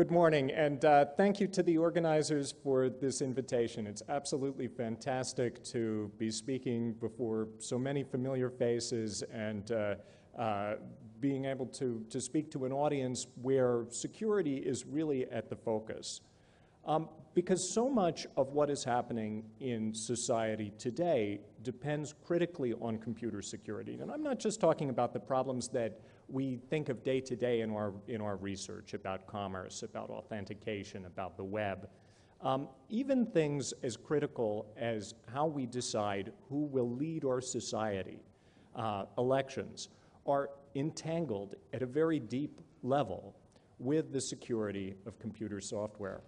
Good morning, and thank you to the organizers for this invitation. It's absolutely fantastic to be speaking before so many familiar faces and being able to speak to an audience where security is really at the focus. Because so much of what is happening in society today depends critically on computer security. And I'm not just talking about the problems that we think of day to day in our research about commerce, about authentication, about the web. Even things as critical as how we decide who will lead our society, elections, are entangled at a very deep level with the security of computer software.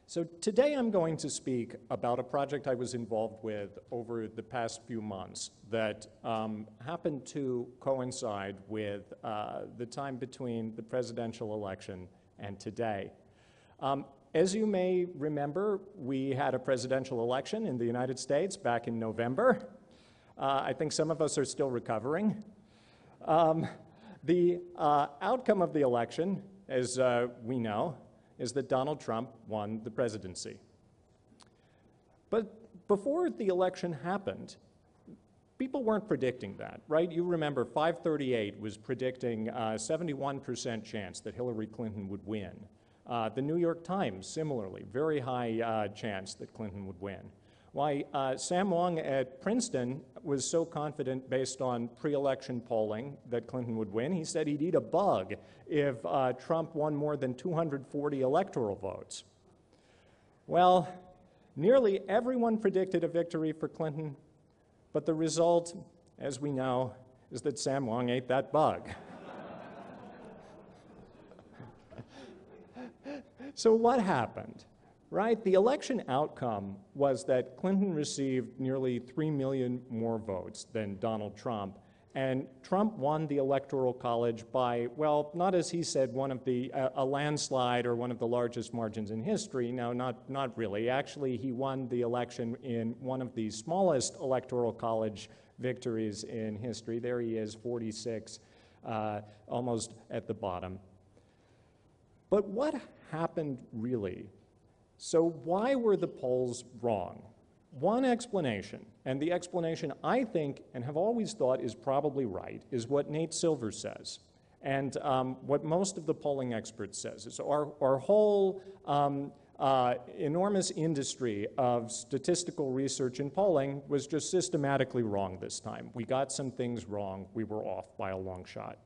So today I'm going to speak about a project I was involved with over the past few months that happened to coincide with the time between the presidential election and today. As you may remember, we had a presidential election in the United States back in November. I think some of us are still recovering. The outcome of the election, as we know, is that Donald Trump won the presidency. But before the election happened, people weren't predicting that, right? You remember 538 was predicting a 71% chance that Hillary Clinton would win. The New York Times, similarly, very high chance that Clinton would win. Why Sam Wong at Princeton was so confident based on pre-election polling that Clinton would win, he said he'd eat a bug if Trump won more than 240 electoral votes. Well, nearly everyone predicted a victory for Clinton, but the result, as we know, is that Sam Wong ate that bug. So what happened? Right? The election outcome was that Clinton received nearly 3 million more votes than Donald Trump, and Trump won the Electoral College by, well, not as he said, a landslide or one of the largest margins in history. No, not really. Actually, he won the election in one of the smallest Electoral College victories in history. There he is, 46, almost at the bottom. But what happened really? So why were the polls wrong? One explanation, and the explanation I think and have always thought is probably right, is what Nate Silver says, and what most of the polling experts says. Is our whole enormous industry of statistical research and polling was just systematically wrong this time. We got some things wrong. We were off by a long shot.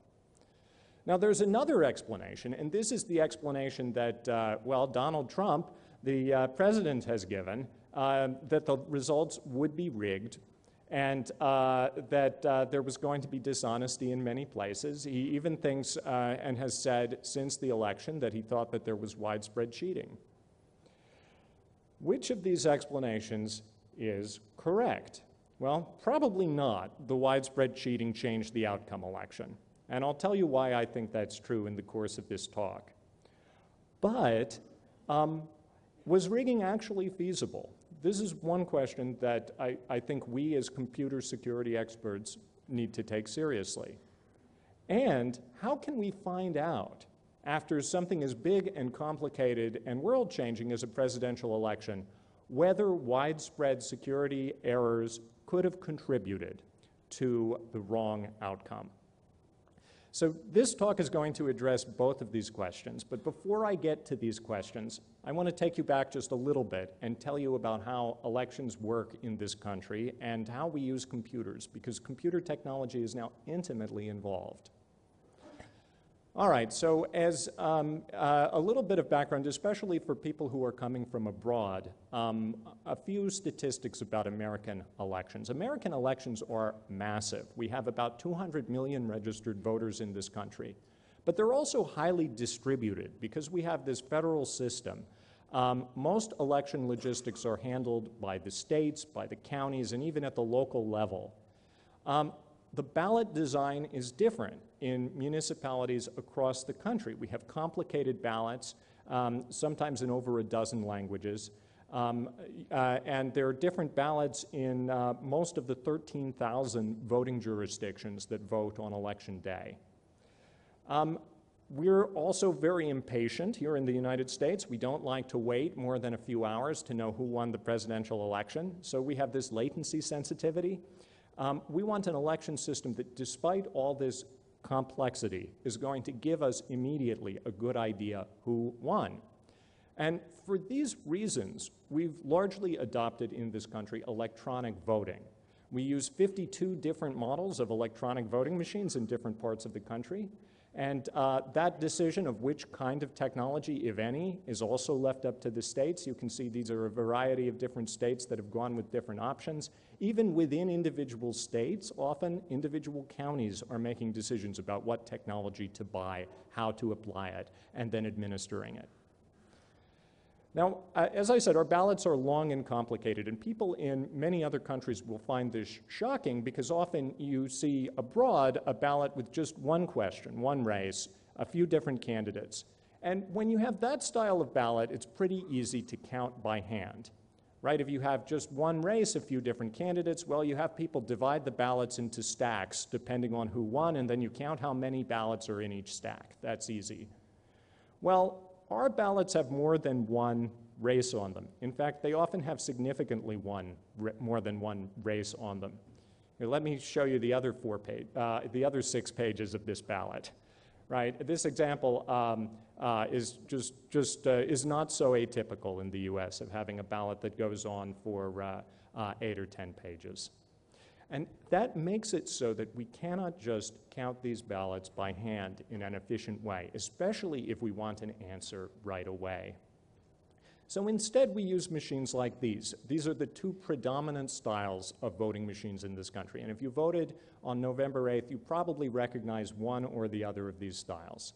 Now there's another explanation, and this is the explanation that, well, Donald Trump, the president, has given, that the results would be rigged and that there was going to be dishonesty in many places. He even thinks and has said since the election that he thought that there was widespread cheating. Which of these explanations is correct? Well, probably not. The widespread cheating changed the outcome election. And I'll tell you why I think that's true in the course of this talk. But was rigging actually feasible? This is one question that I think we as computer security experts need to take seriously. And how can we find out, after something as big and complicated and world-changing as a presidential election, whether widespread security errors could have contributed to the wrong outcome? So this talk is going to address both of these questions, but before I get to these questions, I want to take you back just a little bit and tell you about how elections work in this country and how we use computers, because computer technology is now intimately involved. All right, so as a little bit of background, especially for people who are coming from abroad, a few statistics about American elections. American elections are massive. We have about 200 million registered voters in this country. But they're also highly distributed because we have this federal system. Most election logistics are handled by the states, by the counties, and even at the local level. The ballot design is different in municipalities across the country. We have complicated ballots, sometimes in over a dozen languages. And there are different ballots in most of the 13,000 voting jurisdictions that vote on election day. We're also very impatient here in the United States. We don't like to wait more than a few hours to know who won the presidential election, so we have this latency sensitivity. We want an election system that, despite all this complexity, is going to give us immediately a good idea who won. And for these reasons, we've largely adopted in this country electronic voting. We use 52 different models of electronic voting machines in different parts of the country. And that decision of which kind of technology, if any, is also left up to the states. You can see these are a variety of different states that have gone with different options. Even within individual states, often individual counties are making decisions about what technology to buy, how to apply it, and then administering it. Now, as I said, our ballots are long and complicated, and people in many other countries will find this shocking because often you see abroad a ballot with just one question, one race, a few different candidates. And when you have that style of ballot, it's pretty easy to count by hand, right? If you have just one race, a few different candidates, well, you have people divide the ballots into stacks depending on who won, and then you count how many ballots are in each stack. That's easy. Well, our ballots have more than one race on them. In fact, they often have significantly more than one race on them. Here, let me show you the other 6 pages of this ballot. Right? This example is is not so atypical in the U.S. of having a ballot that goes on for 8 or 10 pages. And that makes it so that we cannot just count these ballots by hand in an efficient way, especially if we want an answer right away. So instead, we use machines like these. These are the 2 predominant styles of voting machines in this country. And if you voted on November 8th, you probably recognize one or the other of these styles.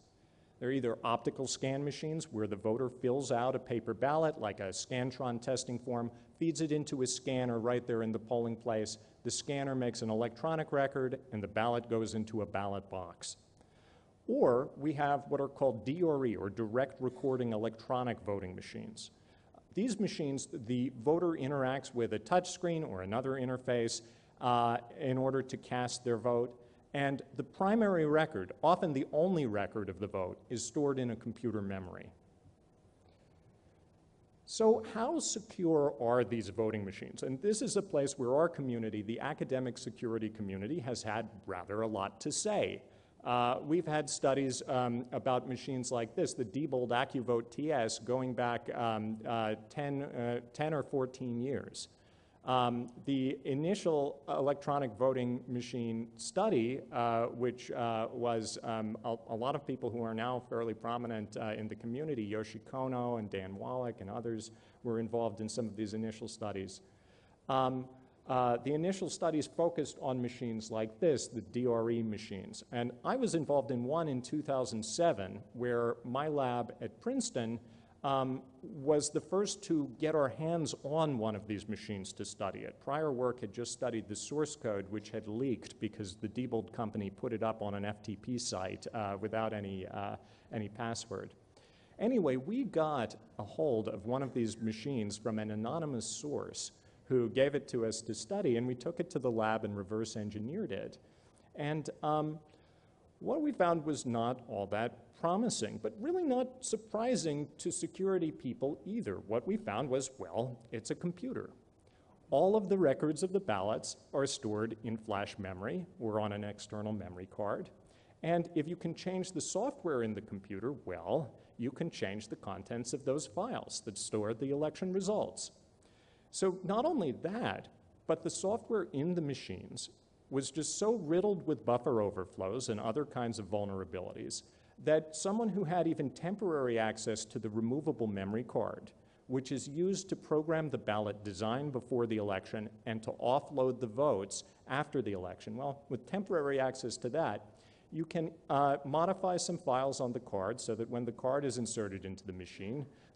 They're either optical scan machines, where the voter fills out a paper ballot, like a Scantron testing form, feeds it into a scanner right there in the polling place. The scanner makes an electronic record, and the ballot goes into a ballot box. Or we have what are called DRE, or direct recording electronic voting machines. These machines, the voter interacts with a touch screen or another interface in order to cast their vote. And the primary record, often the only record of the vote, is stored in a computer memory. So how secure are these voting machines? And this is a place where our community, the academic security community, has had rather a lot to say. We've had studies about machines like this, the Diebold AccuVote TS, going back 10 or 14 years. The initial electronic voting machine study, which was a lot of people who are now fairly prominent in the community, Yoshi Kono and Dan Wallach and others were involved in some of these initial studies. The initial studies focused on machines like this, the DRE machines. And I was involved in one in 2007 where my lab at Princeton was the first to get our hands on one of these machines to study it. Prior work had just studied the source code, which had leaked because the Diebold company put it up on an FTP site without any password. Anyway, we got a hold of one of these machines from an anonymous source who gave it to us to study, and we took it to the lab and reverse engineered it. And what we found was not all that promising, but really not surprising to security people either. What we found was, well, it's a computer. All of the records of the ballots are stored in flash memory or on an external memory card. And if you can change the software in the computer, well, you can change the contents of those files that store the election results. So not only that, but the software in the machines was just so riddled with buffer overflows and other kinds of vulnerabilities that someone who had even temporary access to the removable memory card, which is used to program the ballot design before the election and to offload the votes after the election, well, with temporary access to that, you can modify some files on the card so that when the card is inserted into the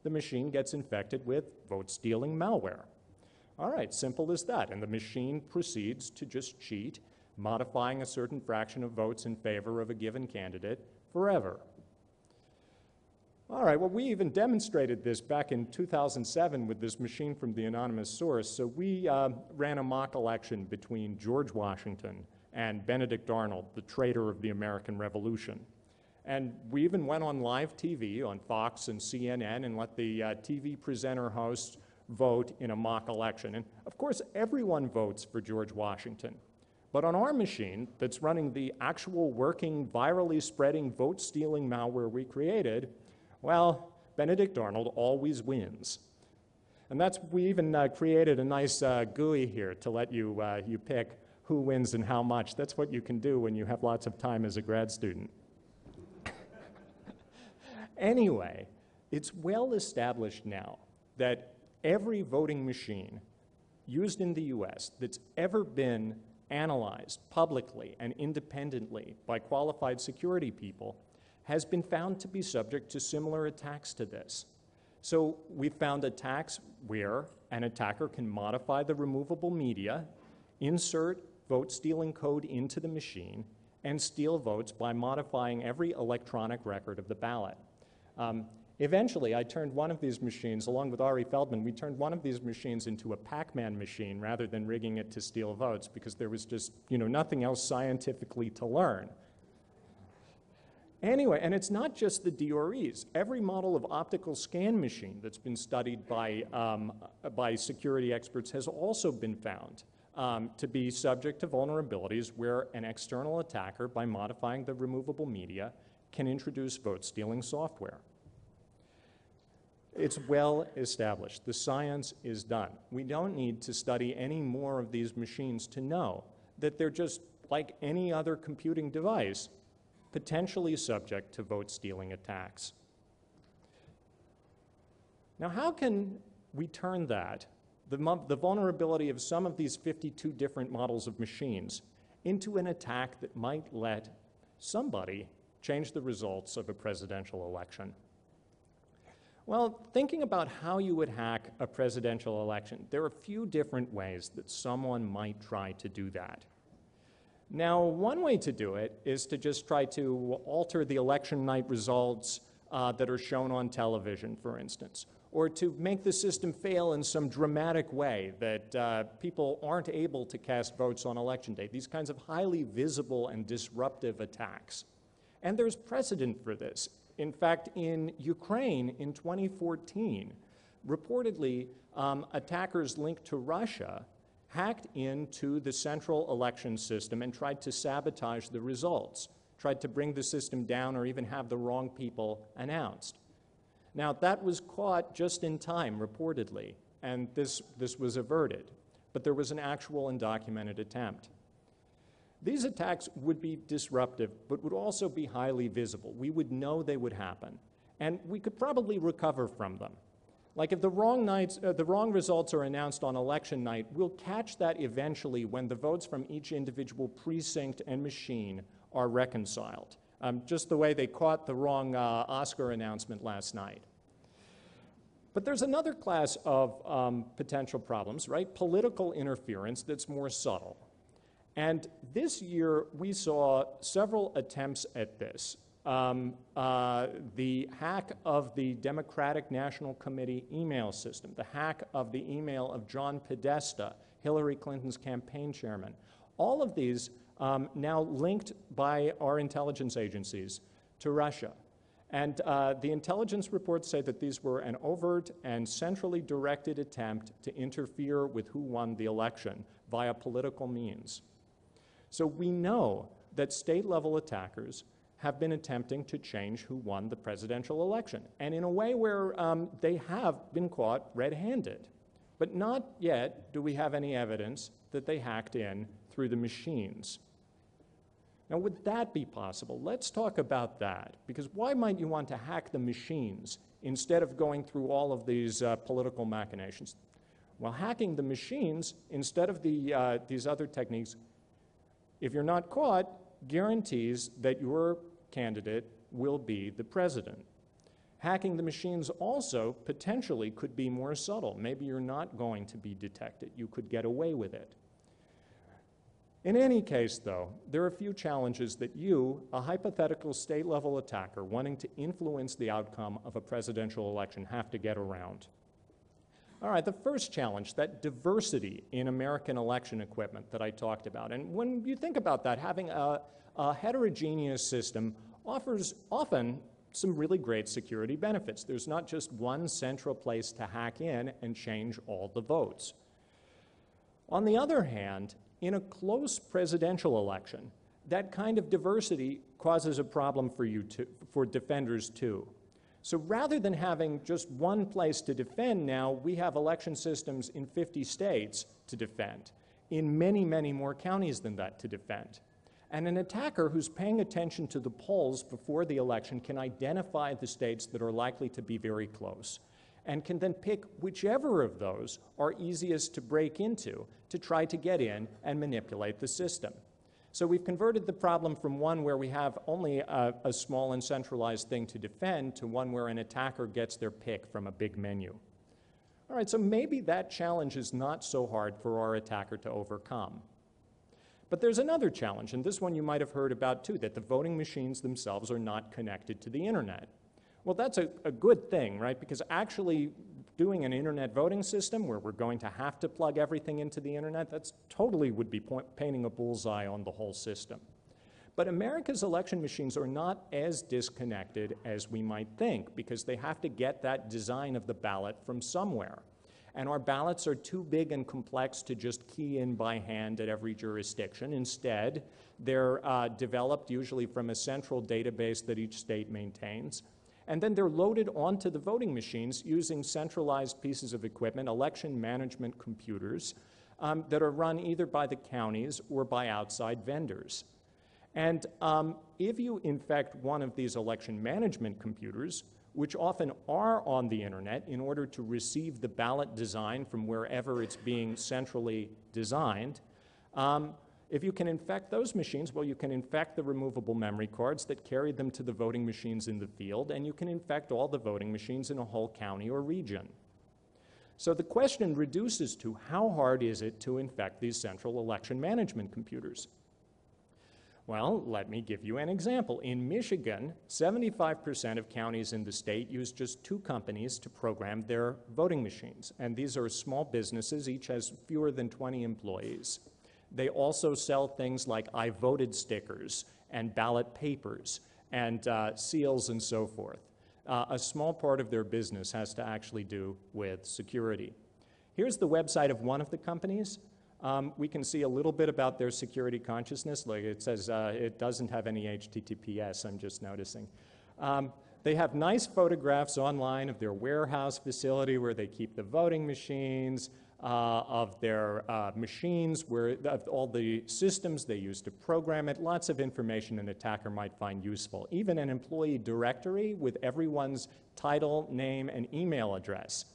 machine gets infected with vote-stealing malware. All right, simple as that. And the machine proceeds to just cheat, modifying a certain fraction of votes in favor of a given candidate forever. All right, well, we even demonstrated this back in 2007 with this machine from the anonymous source. So we ran a mock election between George Washington and Benedict Arnold, the traitor of the American Revolution. And we even went on live TV on Fox and CNN and let the TV presenter hosts vote in a mock election. And of course, everyone votes for George Washington. But on our machine that's running the actual working, virally spreading, vote-stealing malware we created, well, Benedict Arnold always wins. And we even created a nice GUI here to let you pick who wins and how much. That's what you can do when you have lots of time as a grad student. Anyway, it's well established now that every voting machine used in the US that's ever been analyzed publicly and independently by qualified security people has been found to be subject to similar attacks to this. So we found attacks where an attacker can modify the removable media, insert vote-stealing code into the machine, and steal votes by modifying every electronic record of the ballot. Eventually, I turned one of these machines, along with Ari Feldman, we turned one of these machines into a Pac-Man machine rather than rigging it to steal votes because there was just, nothing else scientifically to learn. Anyway, and it's not just the DREs. Every model of optical scan machine that's been studied by security experts has also been found to be subject to vulnerabilities where an external attacker, by modifying the removable media, can introduce vote-stealing software. It's well established. The science is done. We don't need to study any more of these machines to know that they're just like any other computing device, potentially subject to vote-stealing attacks. Now, how can we turn that, the vulnerability of some of these 52 different models of machines, into an attack that might let somebody change the results of a presidential election? Well, thinking about how you would hack a presidential election, there are a few different ways that someone might try to do that. Now, one way to do it is to just try to alter the election night results that are shown on television, for instance, or to make the system fail in some dramatic way that people aren't able to cast votes on election day, these kinds of highly visible and disruptive attacks. And there's precedent for this. In fact, in Ukraine in 2014, reportedly, attackers linked to Russia hacked into the central election system and tried to sabotage the results, tried to bring the system down or even have the wrong people announced. Now, that was caught just in time, reportedly, and this was averted, but there was an actual and documented attempt. These attacks would be disruptive, but would also be highly visible. We would know they would happen, and we could probably recover from them. Like if the wrong results are announced on election night, we'll catch that eventually when the votes from each individual precinct and machine are reconciled, just the way they caught the wrong Oscar announcement last night. But there's another class of potential problems, right? Political interference that's more subtle. And this year, we saw several attempts at this. The hack of the Democratic National Committee email system, the hack of the email of John Podesta, Hillary Clinton's campaign chairman. All of these now linked by our intelligence agencies to Russia. And the intelligence reports say that these were an overt and centrally directed attempt to interfere with who won the election via political means. So we know that state-level attackers have been attempting to change who won the presidential election, and in a way where they have been caught red-handed. But not yet do we have any evidence that they hacked in through the machines. Now, would that be possible? Let's talk about that, because why might you want to hack the machines instead of going through all of these political machinations? Well, hacking the machines, instead of these other techniques, if you're not caught, guarantees that your candidate will be the president. Hacking the machines also potentially could be more subtle. Maybe you're not going to be detected. You could get away with it. In any case, though, there are a few challenges that you, a hypothetical state-level attacker wanting to influence the outcome of a presidential election, have to get around. All right, the first challenge, that diversity in American election equipment that I talked about. And when you think about that, having a heterogeneous system offers often some really great security benefits. There's not just one central place to hack in and change all the votes. On the other hand, in a close presidential election, that kind of diversity causes a problem for defenders too. So rather than having just one place to defend now, we have election systems in 50 states to defend, in many, many more counties than that to defend. And an attacker who's paying attention to the polls before the election can identify the states that are likely to be very close and can then pick whichever of those are easiest to break into to try to get in and manipulate the system. So we've converted the problem from one where we have only a small and centralized thing to defend to one where an attacker gets their pick from a big menu. All right, so maybe that challenge is not so hard for our attacker to overcome. But there's another challenge, and this one you might have heard about too, that the voting machines themselves are not connected to the internet. Well, that's a good thing, right? Because actually doing an internet voting system where we're going to have to plug everything into the internet, that's totally would be painting a bullseye on the whole system. But America's election machines are not as disconnected as we might think because they have to get that design of the ballot from somewhere. And our ballots are too big and complex to just key in by hand at every jurisdiction. Instead, they're developed usually from a central database that each state maintains. And then they're loaded onto the voting machines using centralized pieces of equipment, election management computers, that are run either by the counties or by outside vendors. And if you infect one of these election management computers, which often are on the internet in order to receive the ballot design from wherever it's being centrally designed, if you can infect those machines, well, you can infect the removable memory cards that carry them to the voting machines in the field, and you can infect all the voting machines in a whole county or region. So the question reduces to how hard is it to infect these central election management computers? Well, let me give you an example. In Michigan, 75% of counties in the state use just 2 companies to program their voting machines, and these are small businesses, each has fewer than 20 employees. They also sell things like I voted stickers and ballot papers and seals and so forth. A small part of their business has to actually do with security. Here's the website of one of the companies. We can see a little bit about their security consciousness. Like it says it doesn't have any HTTPS, I'm just noticing. They have nice photographs online of their warehouse facility where they keep the voting machines, of their machines, of all the systems they use to program it, lots of information an attacker might find useful. Even an employee directory with everyone's title, name, and email address.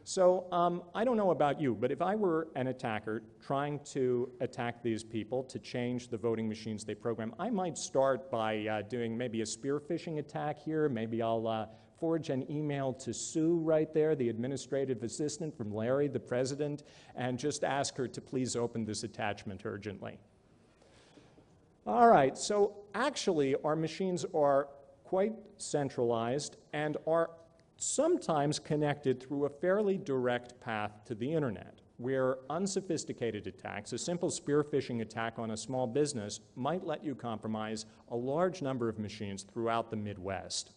So I don't know about you, but if I were an attacker trying to attack these people to change the voting machines they program, I might start by doing maybe a spear phishing attack here. Maybe I'll forge an email to Sue right there, the administrative assistant from Larry, the president, and just ask her to please open this attachment urgently. All right, so actually our machines are quite centralized and are sometimes connected through a fairly direct path to the internet, where unsophisticated attacks, a simple spear phishing attack on a small business, might let you compromise a large number of machines throughout the Midwest.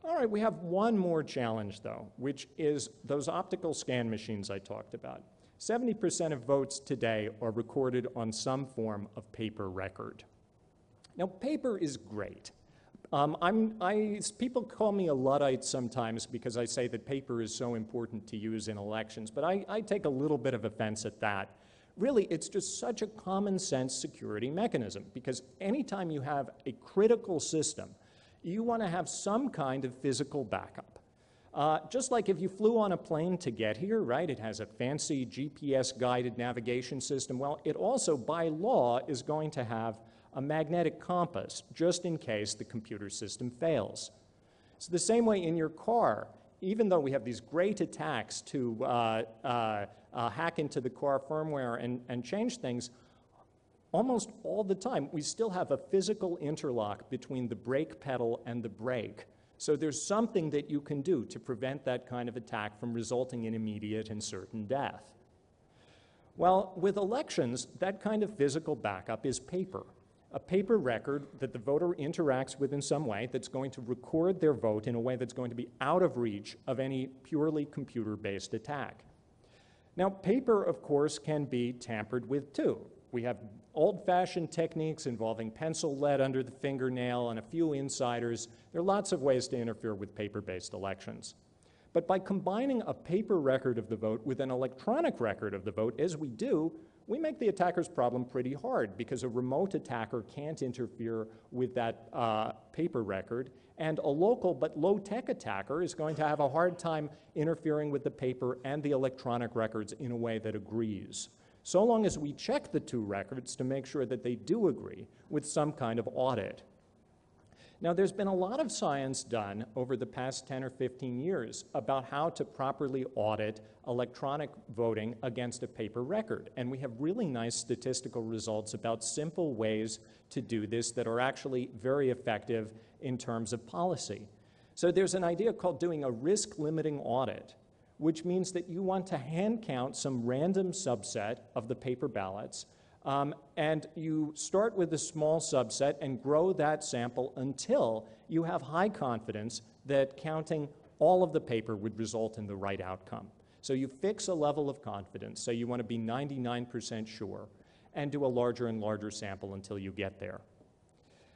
All right, we have one more challenge, though, which is those optical scan machines I talked about. 70% of votes today are recorded on some form of paper record. Now, paper is great. People call me a Luddite sometimes because I say that paper is so important to use in elections, but I take a little bit of offense at that. Really, it's just such a common sense security mechanism because anytime you have a critical system, you want to have some kind of physical backup. Just like if you flew on a plane to get here, right, it has a fancy GPS-guided navigation system. Well, it also, by law, is going to have a magnetic compass, just in case the computer system fails. It's the same way in your car. Even though we have these great attacks to hack into the car firmware and change things, almost all the time, we still have a physical interlock between the brake pedal and the brake. So there's something that you can do to prevent that kind of attack from resulting in immediate and certain death. Well, with elections, that kind of physical backup is paper. A paper record that the voter interacts with in some way that's going to record their vote in a way that's going to be out of reach of any purely computer-based attack. Now, paper, of course, can be tampered with too. We have old-fashioned techniques involving pencil lead under the fingernail and a few insiders. There are lots of ways to interfere with paper-based elections. But by combining a paper record of the vote with an electronic record of the vote, as we do, we make the attacker's problem pretty hard because a remote attacker can't interfere with that paper record, and a local but low-tech attacker is going to have a hard time interfering with the paper and the electronic records in a way that agrees, so long as we check the two records to make sure that they do agree with some kind of audit. Now, there's been a lot of science done over the past 10 or 15 years about how to properly audit electronic voting against a paper record. And we have really nice statistical results about simple ways to do this that are actually very effective in terms of policy. So there's an idea called doing a risk-limiting audit, which means that you want to hand count some random subset of the paper ballots, and you start with a small subset and grow that sample until you have high confidence that counting all of the paper would result in the right outcome. So you fix a level of confidence, so you want to be 99% sure, and do a larger and larger sample until you get there.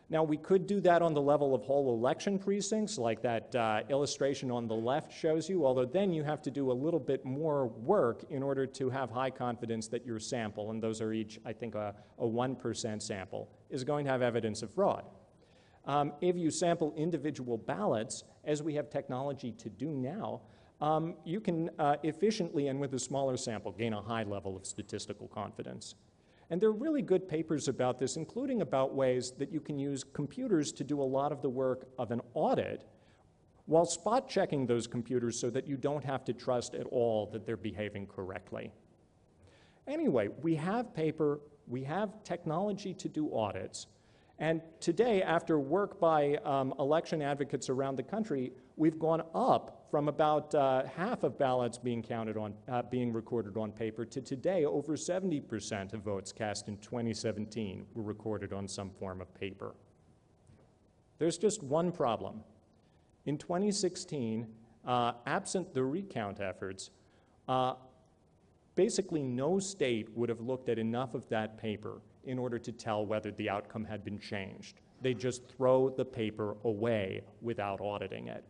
Now, we could do that on the level of whole election precincts, like that illustration on the left shows you, although then you have to do a little bit more work in order to have high confidence that your sample, and those are each, I think, a 1% sample, is going to have evidence of fraud. If you sample individual ballots, as we have technology to do now, you can efficiently and with a smaller sample gain a high level of statistical confidence. And there are really good papers about this, including about ways that you can use computers to do a lot of the work of an audit while spot checking those computers so that you don't have to trust at all that they're behaving correctly. Anyway, we have paper, we have technology to do audits, and today, after work by election advocates around the country, we've gone up from about half of ballots being counted on, being recorded on paper to today, over 70% of votes cast in 2017 were recorded on some form of paper. There's just one problem. In 2016, absent the recount efforts, basically no state would have looked at enough of that paper in order to tell whether the outcome had been changed. They just throw the paper away without auditing it.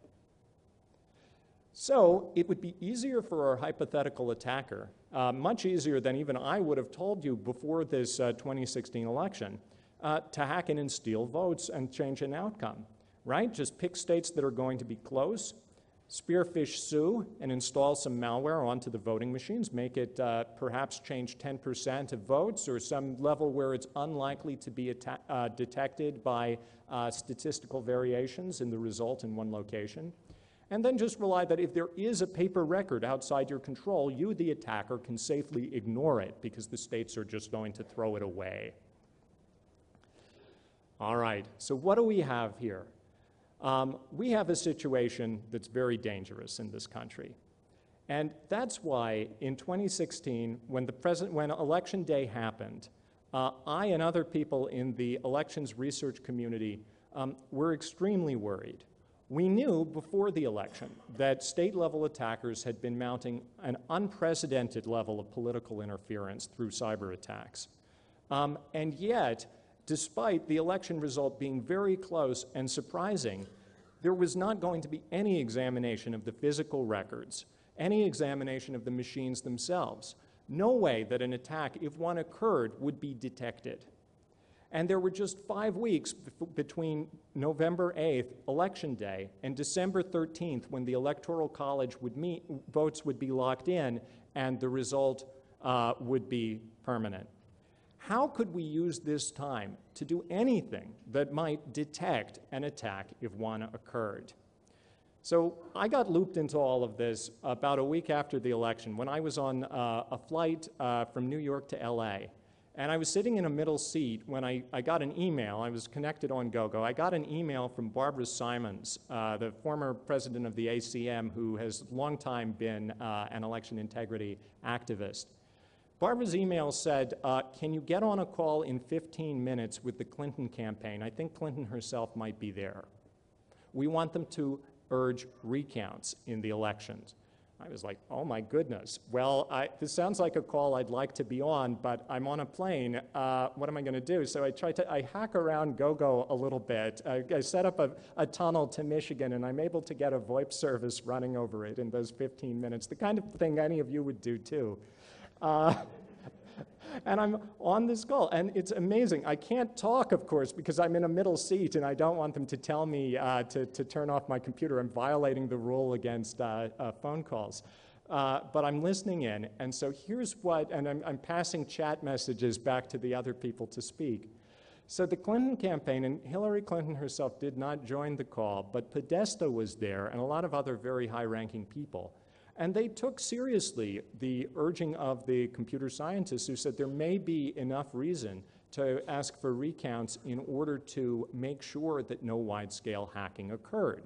So it would be easier for our hypothetical attacker, much easier than even I would have told you before this 2016 election, to hack in and steal votes and change an outcome, right? Just pick states that are going to be close, spearfish Sue, and install some malware onto the voting machines, make it perhaps change 10% of votes or some level where it's unlikely to be detected by statistical variations in the result in one location. And then just rely that if there is a paper record outside your control, you, the attacker, can safely ignore it because the states are just going to throw it away. All right, so what do we have here? We have a situation that's very dangerous in this country. And that's why in 2016, when Election Day happened, I and other people in the elections research community were extremely worried. We knew before the election that state-level attackers had been mounting an unprecedented level of political interference through cyber attacks. And yet, despite the election result being very close and surprising, there was not going to be any examination of the physical records, any examination of the machines themselves. No way that an attack, if one occurred, would be detected. And there were just 5 weeks between November 8th, Election Day, and December 13th, when the Electoral College would meet, votes would be locked in, and the result would be permanent. How could we use this time to do anything that might detect an attack if one occurred? So I got looped into all of this about a week after the election when I was on a flight from New York to LA. And I was sitting in a middle seat when I got an email. I was connected on GoGo. I got an email from Barbara Simons, the former president of the ACM, who has long time been an election integrity activist. Barbara's email said, can you get on a call in 15 minutes with the Clinton campaign? I think Clinton herself might be there. We want them to urge recounts in the elections. I was like, oh my goodness. Well, this sounds like a call I'd like to be on, but I'm on a plane. What am I going to do? So I hack around GoGo a little bit. I set up a tunnel to Michigan, and I'm able to get a VoIP service running over it in those 15 minutes, the kind of thing any of you would do too. And I'm on this call, and it's amazing. I can't talk, of course, because I'm in a middle seat, and I don't want them to tell me to turn off my computer. I'm violating the rule against phone calls. But I'm listening in, and so here's what, and I'm passing chat messages back to the other people to speak. So the Clinton campaign, and Hillary Clinton herself did not join the call, but Podesta was there, and a lot of other very high-ranking people. And they took seriously the urging of the computer scientists who said there may be enough reason to ask for recounts in order to make sure that no wide-scale hacking occurred.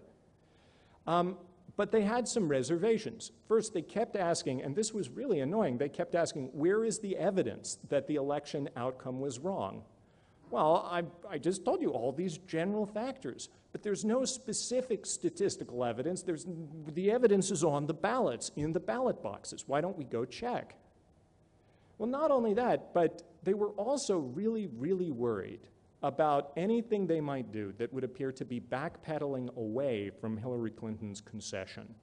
But they had some reservations. First, they kept asking, and this was really annoying, they kept asking, where is the evidence that the election outcome was wrong? Well, I just told you all these general factors, but there's no specific statistical evidence. The evidence is on the ballots, in the ballot boxes. Why don't we go check? Well, not only that, but they were also really, really worried about anything they might do that would appear to be backpedaling away from Hillary Clinton's concession.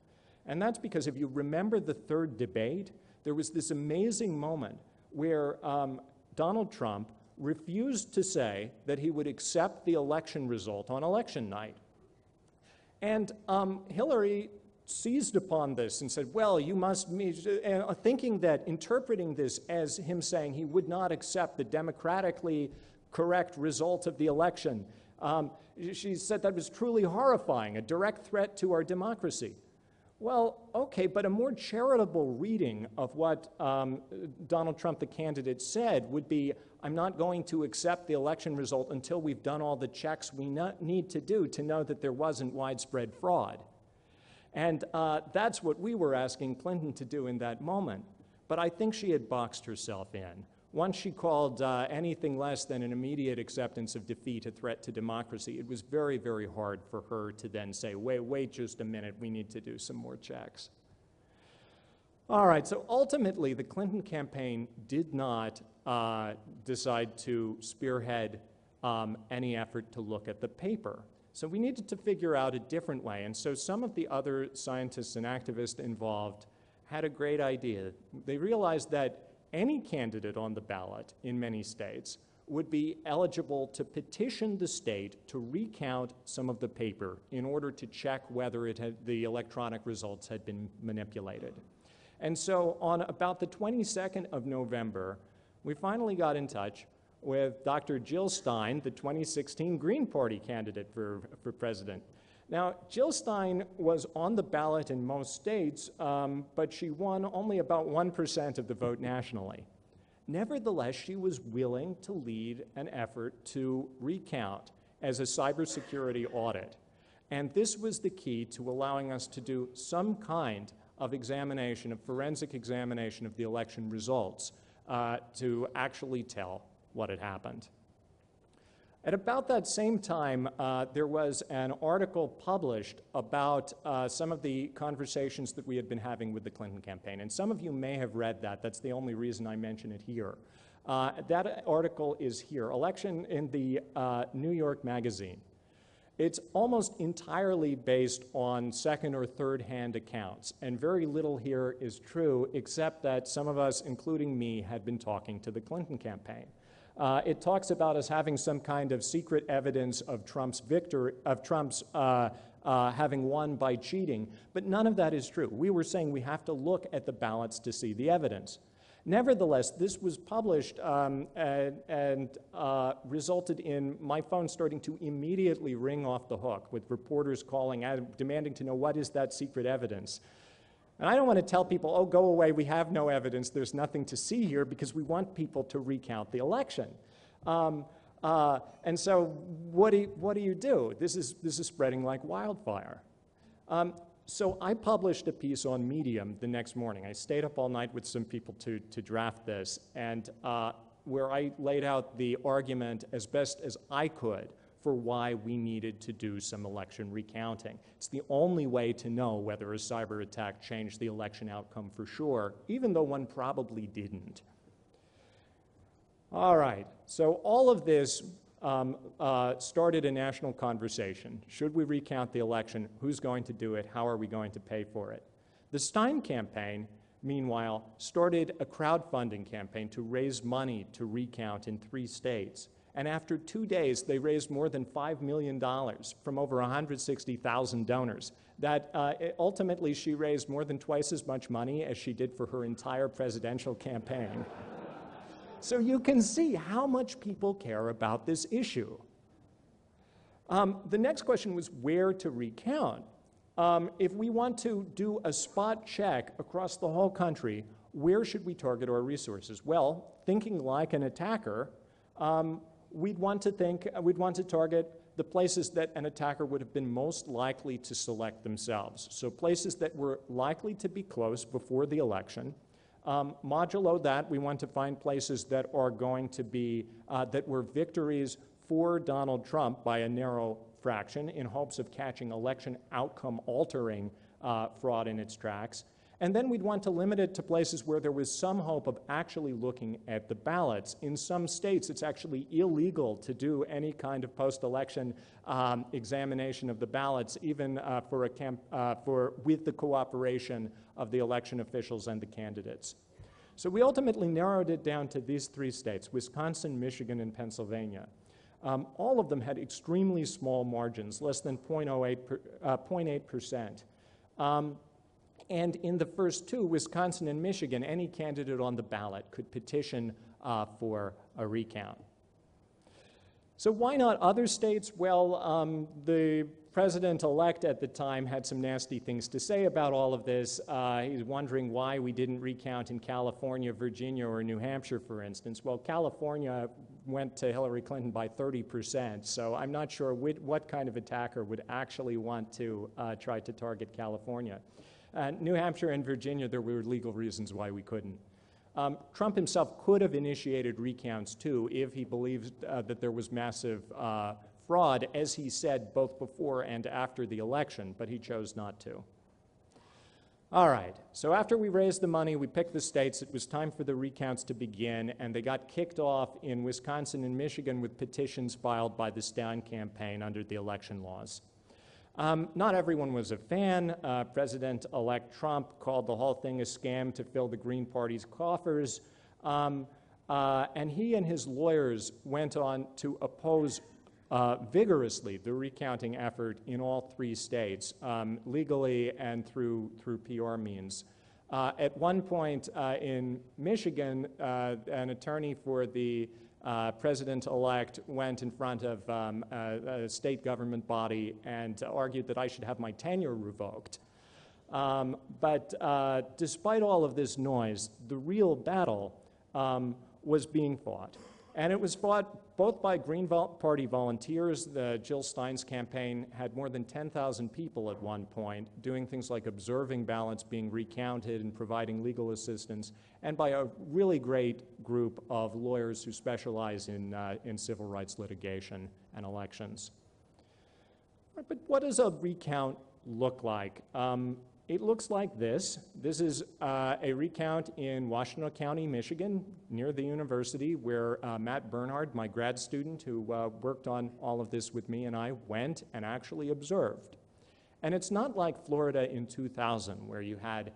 And that's because if you remember the third debate, there was this amazing moment where Donald Trump refused to say that he would accept the election result on election night. And Hillary seized upon this and said, well, you must, thinking that, interpreting this as him saying he would not accept the democratically correct result of the election. She said that was truly horrifying, a direct threat to our democracy. Well, okay, but a more charitable reading of what Donald Trump, the candidate, said would be, I'm not going to accept the election result until we've done all the checks we need to do to know that there wasn't widespread fraud. And that's what we were asking Clinton to do in that moment. But I think she had boxed herself in. Once she called anything less than an immediate acceptance of defeat a threat to democracy, it was very, very hard for her to then say, wait just a minute, we need to do some more checks. All right, so ultimately the Clinton campaign did not decide to spearhead any effort to look at the paper. So we needed to figure out a different way, and so some of the other scientists and activists involved had a great idea. They realized that any candidate on the ballot in many states would be eligible to petition the state to recount some of the paper in order to check whether the electronic results had been manipulated. And so on about the 22nd of November, we finally got in touch with Dr. Jill Stein, the 2016 Green Party candidate for president. Now, Jill Stein was on the ballot in most states, but she won only about 1% of the vote nationally. Nevertheless, she was willing to lead an effort to recount as a cybersecurity audit. And this was the key to allowing us to do some kind of examination, of forensic examination of the election results to actually tell what had happened. At about that same time, there was an article published about some of the conversations that we had been having with the Clinton campaign. And some of you may have read that. That's the only reason I mention it here. That article is here, Election in the New York Magazine. It's almost entirely based on second or third hand accounts. And very little here is true, except that some of us, including me, had been talking to the Clinton campaign. It talks about us having some kind of secret evidence of Trump's victory, of Trump's having won by cheating, but none of that is true. We were saying we have to look at the ballots to see the evidence. Nevertheless, this was published and resulted in my phone starting to immediately ring off the hook with reporters calling, demanding to know what is that secret evidence. And I don't want to tell people, oh, go away, we have no evidence, there's nothing to see here, because we want people to recount the election. And so what do you do? This is spreading like wildfire. So I published a piece on Medium the next morning. I stayed up all night with some people to draft this, and where I laid out the argument as best as I could for why we needed to do some election recounting. It's the only way to know whether a cyber attack changed the election outcome for sure, even though one probably didn't. All right, so all of this started a national conversation. Should we recount the election? Who's going to do it? How are we going to pay for it? The Stein campaign, meanwhile, started a crowdfunding campaign to raise money to recount in 3 states. And after 2 days, they raised more than $5 million from over 160,000 donors. That ultimately, she raised more than twice as much money as she did for her entire presidential campaign. So you can see how much people care about this issue. The next question was where to recount. If we want to do a spot check across the whole country, where should we target our resources? Well, thinking like an attacker, we'd want to target the places that an attacker would have been most likely to select themselves. So places that were likely to be close before the election. Modulo that, we want to find places that are going to be, that were victories for Donald Trump by a narrow fraction in hopes of catching election outcome altering fraud in its tracks. And then we'd want to limit it to places where there was some hope of actually looking at the ballots. In some states, it's actually illegal to do any kind of post-election examination of the ballots, even with the cooperation of the election officials and the candidates. So we ultimately narrowed it down to these 3 states, Wisconsin, Michigan, and Pennsylvania. All of them had extremely small margins, less than 0.8%. And in the first 2, Wisconsin and Michigan, any candidate on the ballot could petition for a recount. So why not other states? Well, the president-elect at the time had some nasty things to say about all of this. He's wondering why we didn't recount in California, Virginia, or New Hampshire, for instance. Well, California went to Hillary Clinton by 30%, so I'm not sure what kind of attacker would actually want to try to target California. New Hampshire and Virginia, there were legal reasons why we couldn't. Trump himself could have initiated recounts too if he believed that there was massive fraud, as he said both before and after the election, but he chose not to. All right, so after we raised the money, we picked the states. It was time for the recounts to begin, and they got kicked off in Wisconsin and Michigan with petitions filed by the Stein campaign under the election laws. Not everyone was a fan. President-elect Trump called the whole thing a scam to fill the Green Party's coffers, and he and his lawyers went on to oppose vigorously the recounting effort in all 3 states, legally and through PR means. At one point in Michigan, an attorney for the president-elect went in front of a state government body and argued that I should have my tenure revoked. But despite all of this noise, the real battle was being fought. And it was fought both by Green Party volunteers. Jill Stein's campaign had more than 10,000 people at one point doing things like observing ballots being recounted and providing legal assistance, and by a really great group of lawyers who specialize in civil rights litigation and elections. But what does a recount look like? It looks like this. This is a recount in Washtenaw County, Michigan, near the university, where Matt Bernhard, my grad student who worked on all of this with me, and I went and actually observed. And it's not like Florida in 2000, where you had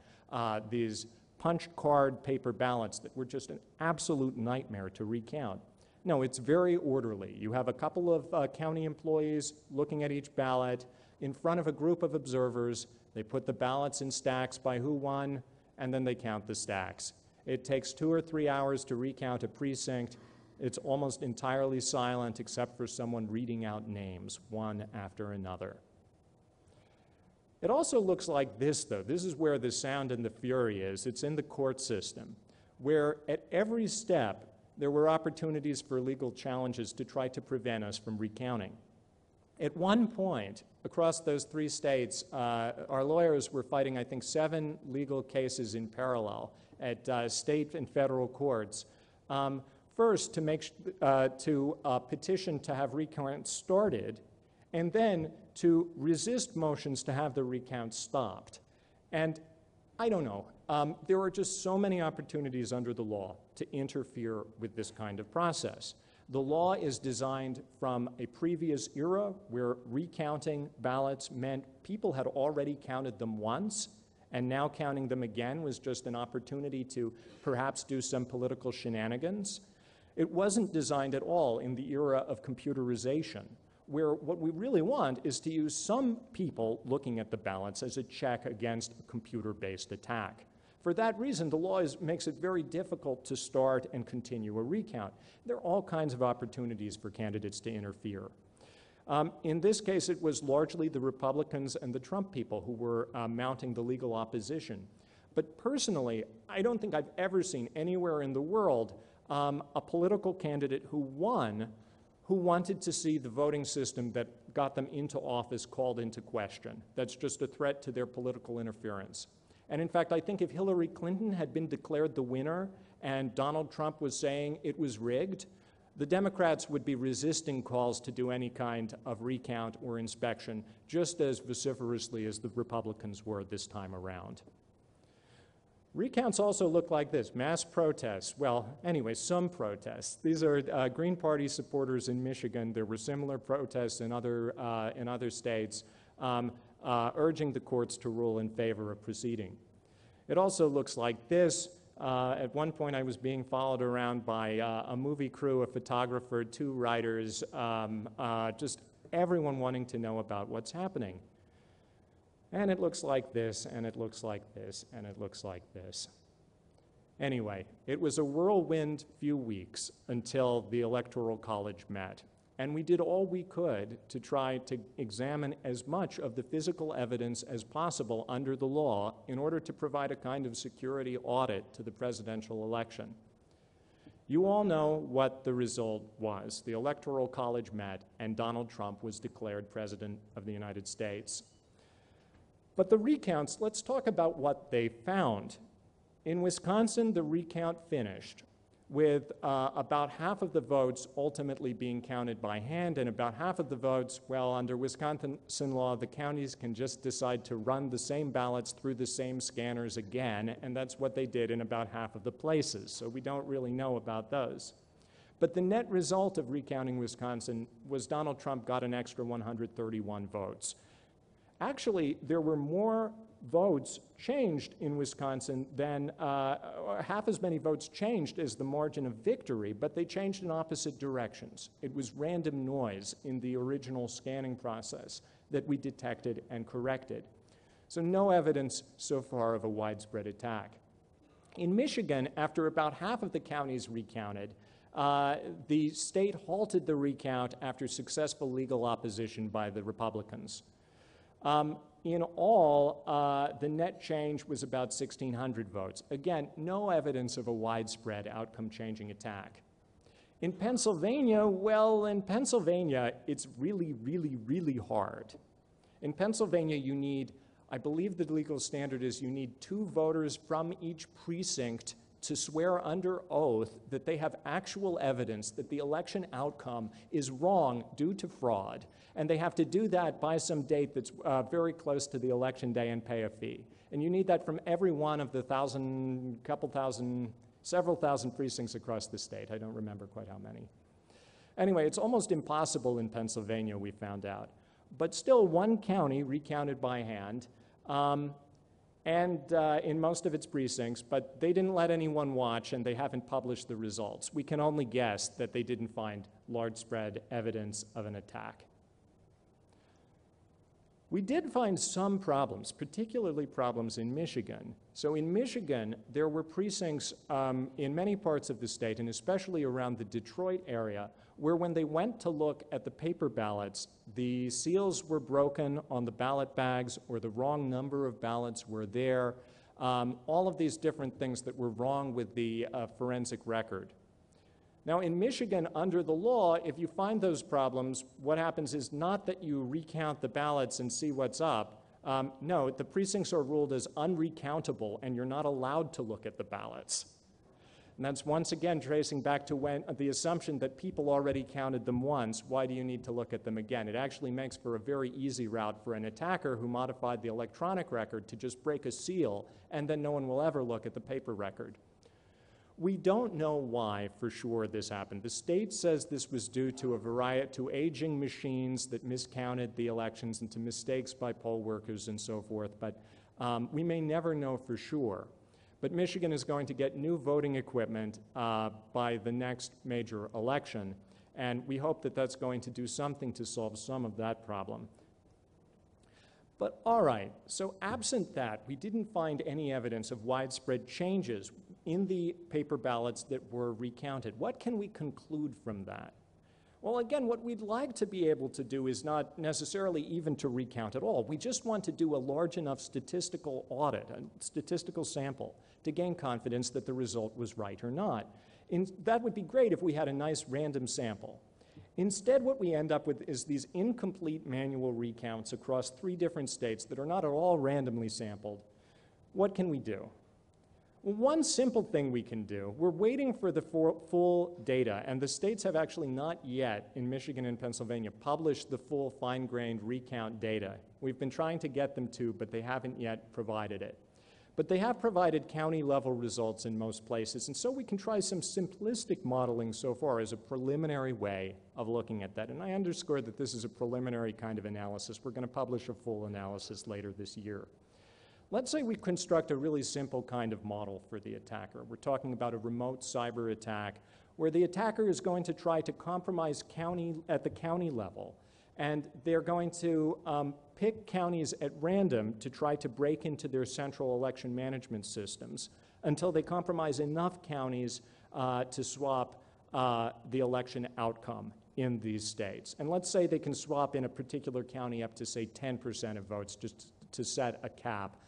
these punch card paper ballots that were just an absolute nightmare to recount. No, it's very orderly. You have a couple of county employees looking at each ballot in front of a group of observers. They put the ballots in stacks by who won, and then they count the stacks. It takes 2 or 3 hours to recount a precinct. It's almost entirely silent except for someone reading out names, one after another. It also looks like this, though. This is where the sound and the fury is. It's in the court system, where at every step there were opportunities for legal challenges to try to prevent us from recounting. At one point, across those 3 states, our lawyers were fighting, I think, 7 legal cases in parallel at state and federal courts. First, to petition to have recounts started, and then to resist motions to have the recounts stopped. And I don't know, there are just so many opportunities under the law to interfere with this kind of process. The law is designed from a previous era where recounting ballots meant people had already counted them once, and now counting them again was just an opportunity to perhaps do some political shenanigans. It wasn't designed at all in the era of computerization, where what we really want is to use some people looking at the ballots as a check against a computer-based attack. For that reason, the law makes it very difficult to start and continue a recount. There are all kinds of opportunities for candidates to interfere. In this case, it was largely the Republicans and the Trump people who were mounting the legal opposition. But personally, I don't think I've ever seen anywhere in the world a political candidate who won who wanted to see the voting system that got them into office called into question. That's just a threat to their political interference. And in fact, I think if Hillary Clinton had been declared the winner and Donald Trump was saying it was rigged, the Democrats would be resisting calls to do any kind of recount or inspection just as vociferously as the Republicans were this time around. Recounts also look like this, mass protests. Well, anyway, some protests. These are Green Party supporters in Michigan. There were similar protests in other states urging the courts to rule in favor of proceeding. It also looks like this. At one point, I was being followed around by a movie crew, a photographer, 2 writers, just everyone wanting to know about what's happening. And it looks like this, and it looks like this, and it looks like this. Anyway, it was a whirlwind few weeks until the Electoral College met. And we did all we could to try to examine as much of the physical evidence as possible under the law in order to provide a kind of security audit to the presidential election. You all know what the result was. The Electoral College met, and Donald Trump was declared President of the United States. But the recounts, let's talk about what they found. In Wisconsin, the recount finished with about half of the votes ultimately being counted by hand, and about half of the votes, well, under Wisconsin law, the counties can just decide to run the same ballots through the same scanners again, and that's what they did in about half of the places, so we don't really know about those. But the net result of recounting Wisconsin was Donald Trump got an extra 131 votes. Actually, there were more votes changed in Wisconsin than half as many votes changed as the margin of victory, but they changed in opposite directions. It was random noise in the original scanning process that we detected and corrected. So no evidence so far of a widespread attack. In Michigan, after about half of the counties recounted, the state halted the recount after successful legal opposition by the Republicans. In all, the net change was about 1,600 votes. Again, no evidence of a widespread outcome-changing attack. In Pennsylvania, well, in Pennsylvania, it's really, really, really hard. In Pennsylvania, you need, I believe the legal standard is you need 2 voters from each precinct to swear under oath that they have actual evidence that the election outcome is wrong due to fraud, and they have to do that by some date that's very close to the election day and pay a fee. And you need that from every one of the several thousand precincts across the state. I don't remember quite how many. Anyway, it's almost impossible in Pennsylvania, we found out. But still, one county recounted by hand, in most of its precincts, but they didn't let anyone watch, and they haven't published the results. We can only guess that they didn't find large-spread evidence of an attack. We did find some problems, particularly problems in Michigan. So in Michigan, there were precincts in many parts of the state, and especially around the Detroit area, where when they went to look at the paper ballots, the seals were broken on the ballot bags, or the wrong number of ballots were there. All of these different things that were wrong with the forensic record. Now, in Michigan, under the law, if you find those problems, what happens is not that you recount the ballots and see what's up. No, the precincts are ruled as unrecountable, and you're not allowed to look at the ballots. And that's once again tracing back to the assumption that people already counted them once. Why do you need to look at them again? It actually makes for a very easy route for an attacker who modified the electronic record to just break a seal, and then no one will ever look at the paper record. We don't know why for sure this happened. The state says this was due to aging machines that miscounted the elections and to mistakes by poll workers and so forth, but we may never know for sure. But Michigan is going to get new voting equipment by the next major election, and we hope that that's going to do something to solve some of that problem. But all right, so absent that, we didn't find any evidence of widespread changes in the paper ballots that were recounted. What can we conclude from that? Well, again, what we'd like to be able to do is not necessarily even to recount at all. We just want to do a large enough statistical audit, a statistical sample, to gain confidence that the result was right or not. That would be great if we had a nice random sample. Instead, what we end up with is these incomplete manual recounts across 3 different states that are not at all randomly sampled. What can we do? Well, one simple thing we can do, we're waiting for the full data, and the states have actually not yet, in Michigan and Pennsylvania, published the full fine-grained recount data. We've been trying to get them to, but they haven't yet provided it. But they have provided county-level results in most places, and so we can try some simplistic modeling so far as a preliminary way of looking at that. And I underscore that this is a preliminary kind of analysis. We're going to publish a full analysis later this year. Let's say we construct a really simple kind of model for the attacker. We're talking about a remote cyber attack where the attacker is going to try to compromise at the county level, and they're going to pick counties at random to try to break into their central election management systems until they compromise enough counties to swap the election outcome in these states. And let's say they can swap in a particular county up to, say, 10% of votes, just to set a cap,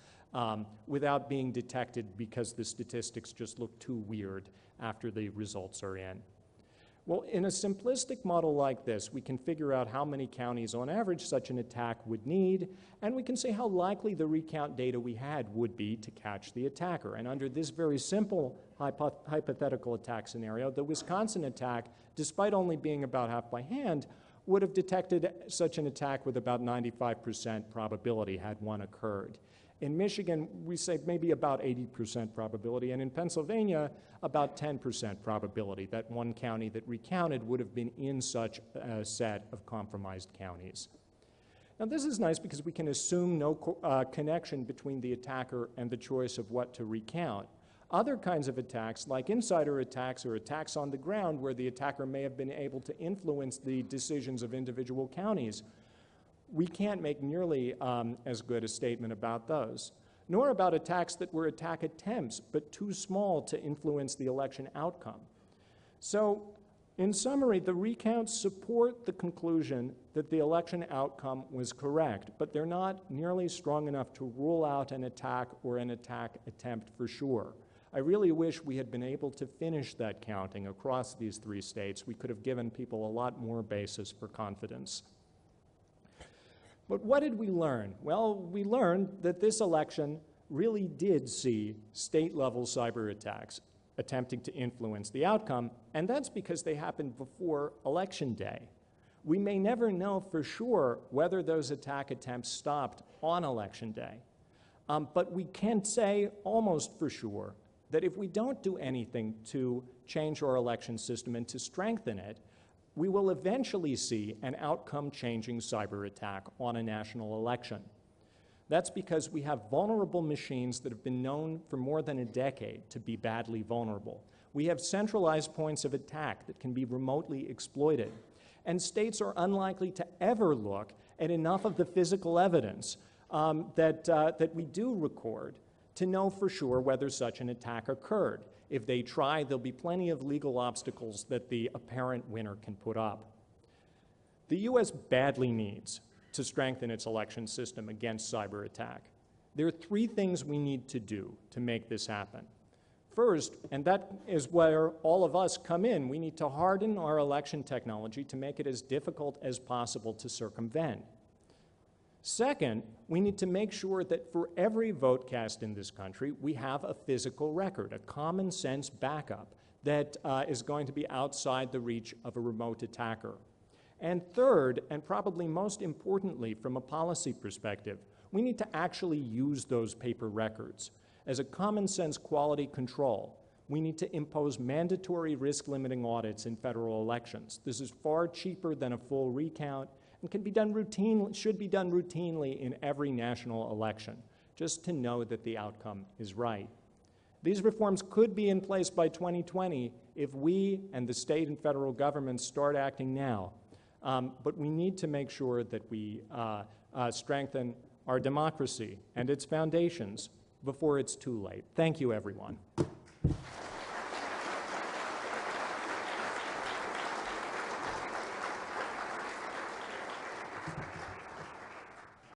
without being detected because the statistics just look too weird after the results are in. Well, in a simplistic model like this, we can figure out how many counties on average such an attack would need, and we can say how likely the recount data we had would be to catch the attacker. And under this very simple hypothetical attack scenario, the Wisconsin attack, despite only being about half by hand, would have detected such an attack with about 95% probability had one occurred. In Michigan, we say maybe about 80% probability, and in Pennsylvania, about 10% probability that one county that recounted would have been in such a set of compromised counties. Now, this is nice because we can assume no connection between the attacker and the choice of what to recount. Other kinds of attacks, like insider attacks or attacks on the ground where the attacker may have been able to influence the decisions of individual counties, we can't make nearly as good a statement about those, nor about attacks that were attack attempts, but too small to influence the election outcome. So, in summary, the recounts support the conclusion that the election outcome was correct, but they're not nearly strong enough to rule out an attack or an attack attempt for sure. I really wish we had been able to finish that counting across these 3 states. We could have given people a lot more basis for confidence. But what did we learn? Well, we learned that this election really did see state-level cyber attacks attempting to influence the outcome, and that's because they happened before Election Day. We may never know for sure whether those attack attempts stopped on Election Day, but we can say almost for sure that if we don't do anything to change our election system and to strengthen it, we will eventually see an outcome-changing cyber attack on a national election. That's because we have vulnerable machines that have been known for more than a decade to be badly vulnerable. We have centralized points of attack that can be remotely exploited. And states are unlikely to ever look at enough of the physical evidence that we do record to know for sure whether such an attack occurred. If they try, there'll be plenty of legal obstacles that the apparent winner can put up. The U.S. badly needs to strengthen its election system against cyber attack. There are 3 things we need to do to make this happen. First, and that is where all of us come in, we need to harden our election technology to make it as difficult as possible to circumvent. Second, we need to make sure that for every vote cast in this country, we have a physical record, a common sense backup that is going to be outside the reach of a remote attacker. And third, and probably most importantly from a policy perspective, we need to actually use those paper records. As a common sense quality control, we need to impose mandatory risk-limiting audits in federal elections. This is far cheaper than a full recount and can be done should be done routinely in every national election, just to know that the outcome is right. These reforms could be in place by 2020 if we and the state and federal governments start acting now. But we need to make sure that we strengthen our democracy and its foundations before it's too late. Thank you, everyone.